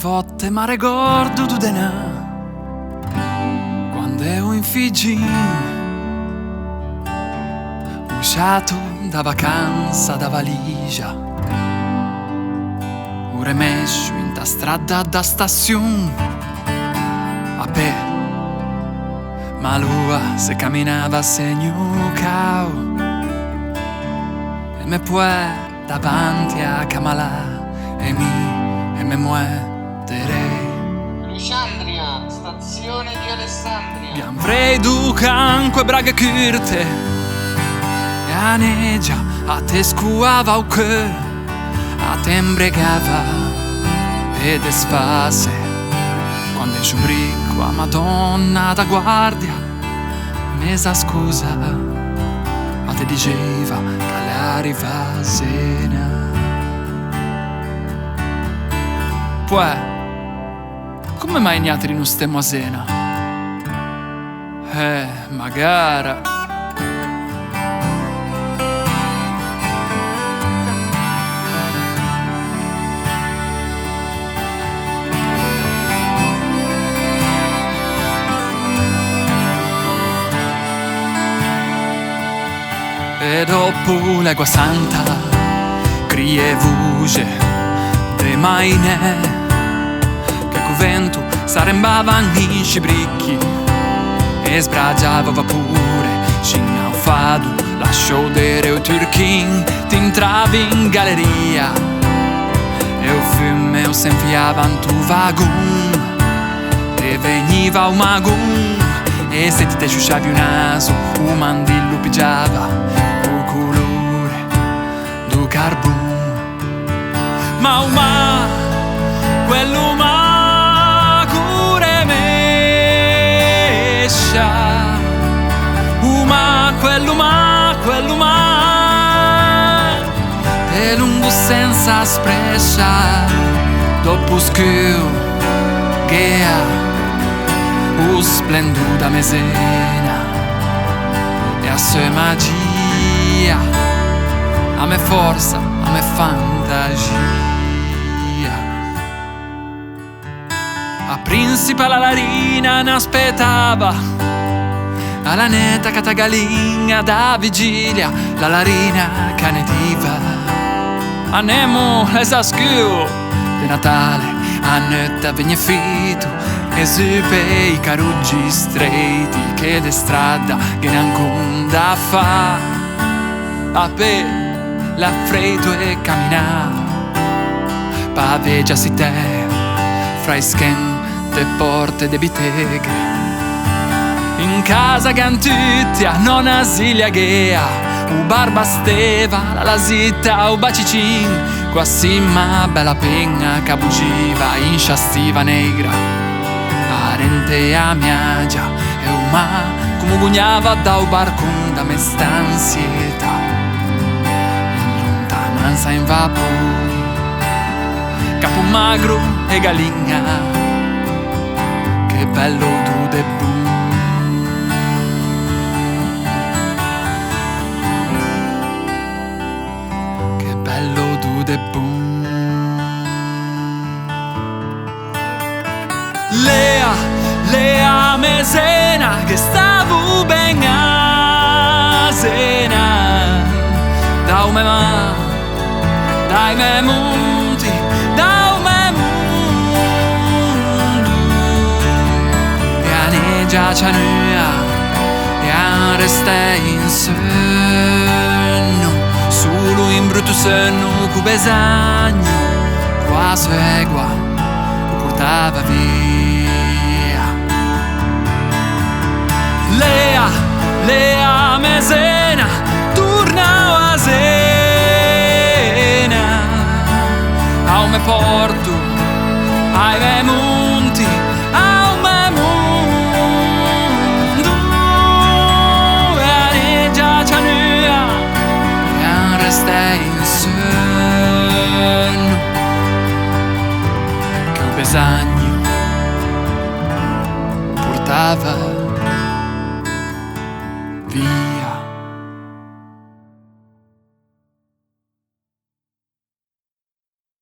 volte ma ricordo tu denà quando ero in Figi, uscito da vacanza da valigia, ora messo in ta strada da stazione a pe, ma lui se camminava segno cao e me poi davanti a Kamalà e me muoterei. Luciandria, stazione di Alessandria. Biam vrei ducanque braghe curte e a neggia a te scuava o che a te imbregava e desfase quando in sciubrico a Madonna da guardia mesa scusa a te diceva che l'arriva sena. Poi, come mai niatri non stiamo a cena? Magari. E dopo l'egua santa, crie voce de maine che cu vento s'arrembavano in scibricchi e sbragiava vapore scina un fado lasciò dere o turchin ti entravi in galleria e o fiume o s'enfiava in tu vagon e veniva un magon e se ti te sciusciavi un naso un mandillo pigiava o colore do carbone. Ma quello cure mescia, quello e lungo senza sprescia, dopo schiu che ha o splenduta mesena e a sua magia, a me forza, a me fantasia. A principe la larina n'aspettava alla netta catagalinga da vigilia la larina canetiva a Nemo l'esaschiu di Natale a netta benefitu e supe i caruggi stretti che de strada che neanche da fa a pe la freddo e camminà paveggia si te fra i schen te porte de bitegre in casa gantutia non asiglia ghea u barba steva la lasita u bacicin qua simma bella penna cabugiva in sciastiva negra arente a miagia e uma come gugnava da u barcun da me stanzieta in lontananza in vapore capo magro e galigna che bello tu de boom. Che bello tu de boom. Lea mesena che stavo ben a cena da un ma dai me monti da un me già c'anua e a restare in sonno solo in brutto sonno cu besagno quasi egua lo portava via Lea mesena torna a cena a un me porto ai me monti a un me stai in sonno che ho bisogno